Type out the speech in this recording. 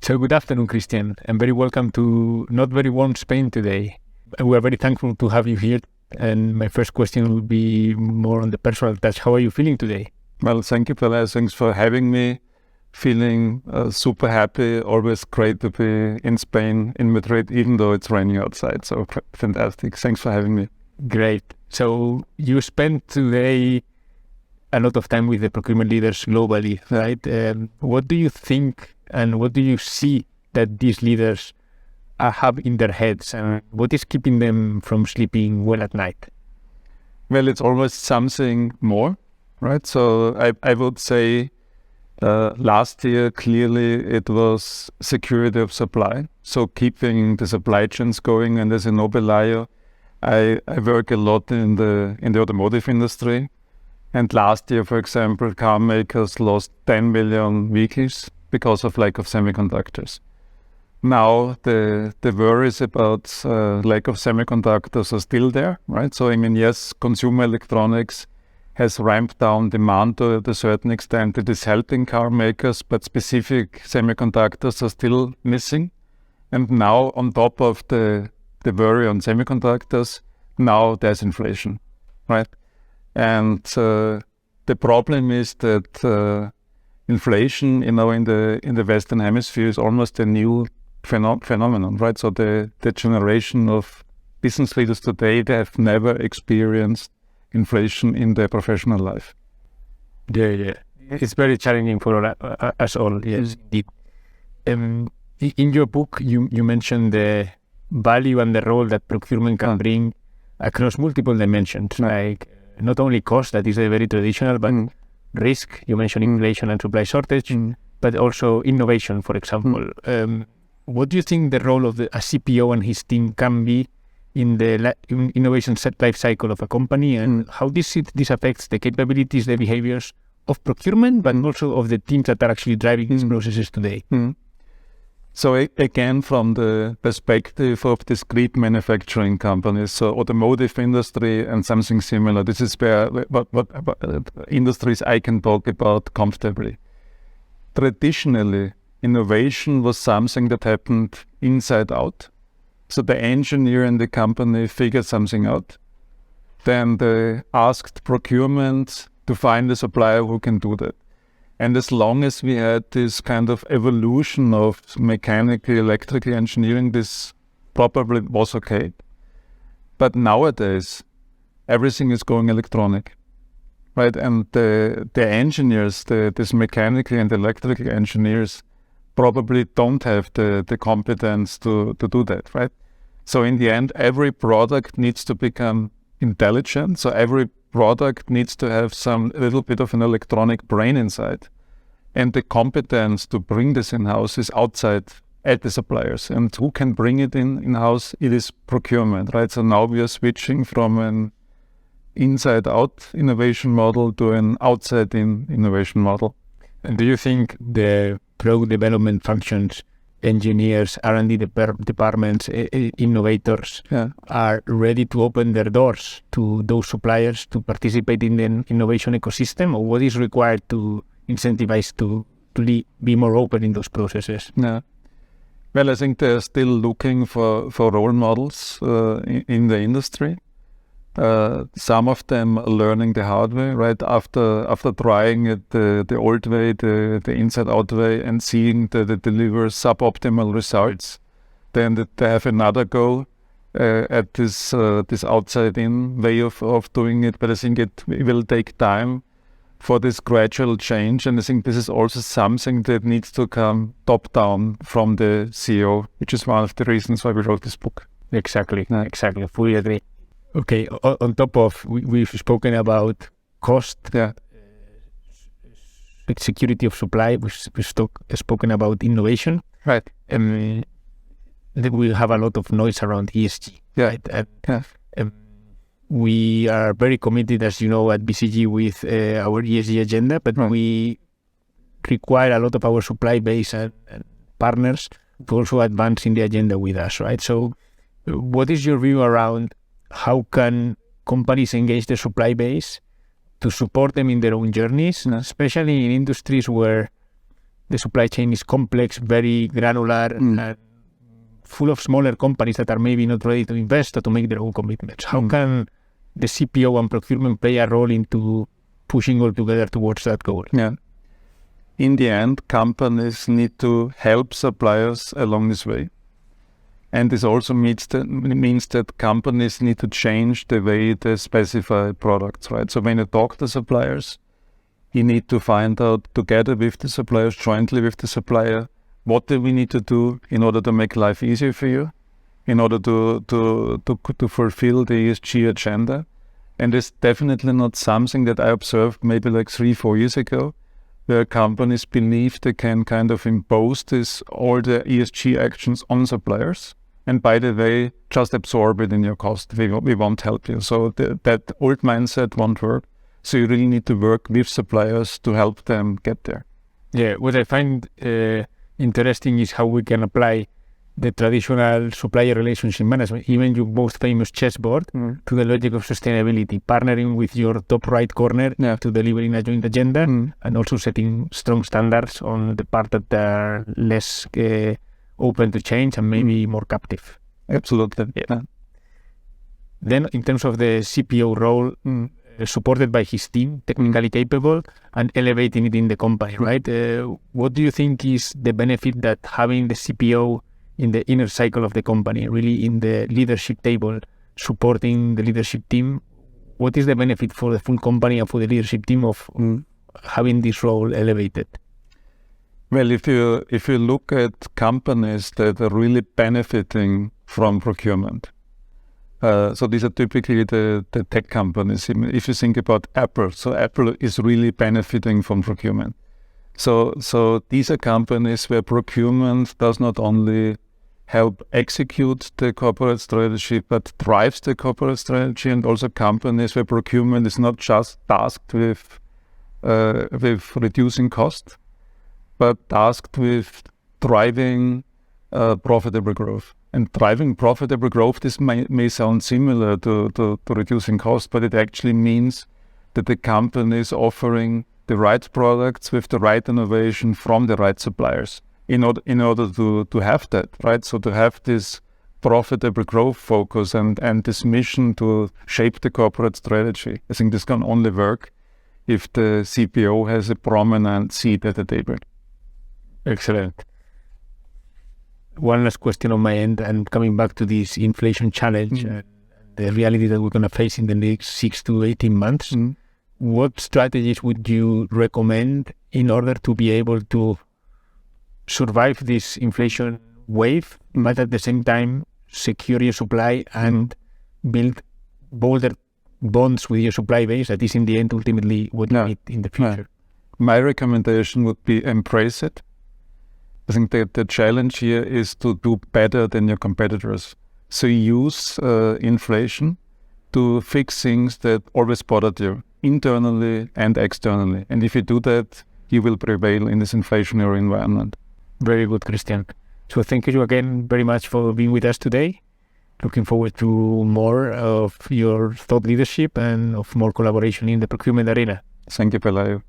So good afternoon, Christian, and very welcome to not very warm Spain today. We are very thankful to have you here. And my first question will be more on the personal touch. How are you feeling today? Well, thank you, Pelayo. Thanks for having me. Feeling super happy. Always great to be in Spain, in Madrid, even though it's raining outside. So fantastic. Thanks for having me. Great. So you spent today a lot of time with the procurement leaders globally, right? What do you think and what do you see that these leaders have in their heads, and what is keeping them from sleeping well at night? Well, it's always something more, right? So I would say last year, clearly it was security of supply. So keeping the supply chains going. And as you know, Pelayo, I work a lot in the automotive industry. And last year, for example, car makers lost 10 million vehicles because of lack of semiconductors. Now the worries about lack of semiconductors are still there, right? So I mean, yes, consumer electronics has ramped down demand to a certain extent. It is helping car makers, but specific semiconductors are still missing. And now on top of the worry on semiconductors, now there's inflation, right? And the problem is that inflation, in the Western Hemisphere is almost a new phenomenon, right? So the generation of business leaders today, they have never experienced inflation in their professional life. Yeah. It's very challenging for us all, yes, indeed. In your book, you mentioned the value and the role that procurement can bring across multiple dimensions, like not only cost, that is very traditional, but risk, you mentioned inflation and supply shortage, but also innovation, for example. What do you think the role of a CPO and his team can be in the innovation life cycle of a company, and how this affects the capabilities, the behaviors of procurement, but also of the teams that are actually driving these processes today? So again, from the perspective of discrete manufacturing companies, so automotive industry and something similar, this is where what industries I can talk about comfortably. Traditionally, innovation was something that happened inside out. So the engineer in the company figured something out. Then they asked procurement to find a supplier who can do that. And as long as we had this kind of evolution of mechanical, electrical engineering, this probably was okay. But nowadays, everything is going electronic, right? And the engineers, these mechanical and electrical engineers, probably don't have the competence to do that, right? So in the end, every product needs to become intelligent. So every product needs to have a little bit of an electronic brain inside. And the competence to bring this in-house is outside at the suppliers. And who can bring it in-house? It is procurement, right? So now we are switching from an inside-out innovation model to an outside-in innovation model. And do you think the product development functions, engineers, R&D departments, innovators are ready to open their doors to those suppliers to participate in the innovation ecosystem? Or what is required to incentivize to be more open in those processes? Yeah. Well, I think they're still looking for role models in the industry. Some of them are learning the hard way, right? After trying it the old way, the inside-out way, and seeing that it delivers suboptimal results, then they have another go at this outside-in way of doing it. But I think it will take time for this gradual change, and I think this is also something that needs to come top-down from the CEO, which is one of the reasons why we wrote this book. Exactly. Fully agree. Okay, on top of, we've spoken about cost, security of supply, we've spoken about innovation. Right. We have a lot of noise around ESG. Right? We are very committed, as you know, at BCG with our ESG agenda, but we require a lot of our supply base and partners to also advance in the agenda with us, right? So what is your view around how can companies engage their supply base to support them in their own journeys, especially in industries where the supply chain is complex, very granular, and full of smaller companies that are maybe not ready to invest or to make their own commitments. How can the CPO and procurement play a role into pushing all together towards that goal? Yeah. In the end, companies need to help suppliers along this way. And this also means that companies need to change the way they specify products, right? So when you talk to suppliers, you need to find out together with the suppliers, jointly with the supplier, what do we need to do in order to make life easier for you, in order to fulfill the ESG agenda. And it's definitely not something that I observed maybe like 3-4 years ago, where companies believe they can kind of impose all the ESG actions on suppliers. And by the way, just absorb it in your cost. We won't help you. So that old mindset won't work. So you really need to work with suppliers to help them get there. Yeah, what I find interesting is how we can apply the traditional supplier relationship management, even your most famous chessboard, to the logic of sustainability, partnering with your top right corner to delivering a joint agenda, and also setting strong standards on the part that are less open to change and maybe more captive. Absolutely. Yeah. Then in terms of the CPO role, supported by his team, technically capable, and elevating it in the company, right? What do you think is the benefit that having the CPO in the inner cycle of the company, really in the leadership table, supporting the leadership team? What is the benefit for the full company and for the leadership team of having this role elevated? Well, if you look at companies that are really benefiting from procurement, so these are typically the tech companies. If you think about Apple, so Apple is really benefiting from procurement. So these are companies where procurement does not only help execute the corporate strategy, but drives the corporate strategy, and also companies where procurement is not just tasked with reducing cost, but tasked with driving profitable growth. And driving profitable growth, this may sound similar to reducing cost, but it actually means that the company is offering the right products with the right innovation from the right suppliers in order to have that, right? So to have this profitable growth focus and this mission to shape the corporate strategy, I think this can only work if the CPO has a prominent seat at the table. Excellent. One last question on my end, and coming back to this inflation challenge and the reality that we're going to face in the next 6 to 18 months, what strategies would you recommend in order to be able to survive this inflation wave, but at the same time secure your supply and build bolder bonds with your supply base that is in the end ultimately what you need in the future? My recommendation would be embrace it. I think that the challenge here is to do better than your competitors. So use inflation to fix things that always bothered you, internally and externally. And if you do that, you will prevail in this inflationary environment. Very good, Christian. So thank you again very much for being with us today. Looking forward to more of your thought leadership and of more collaboration in the procurement arena. Thank you, Pelayo.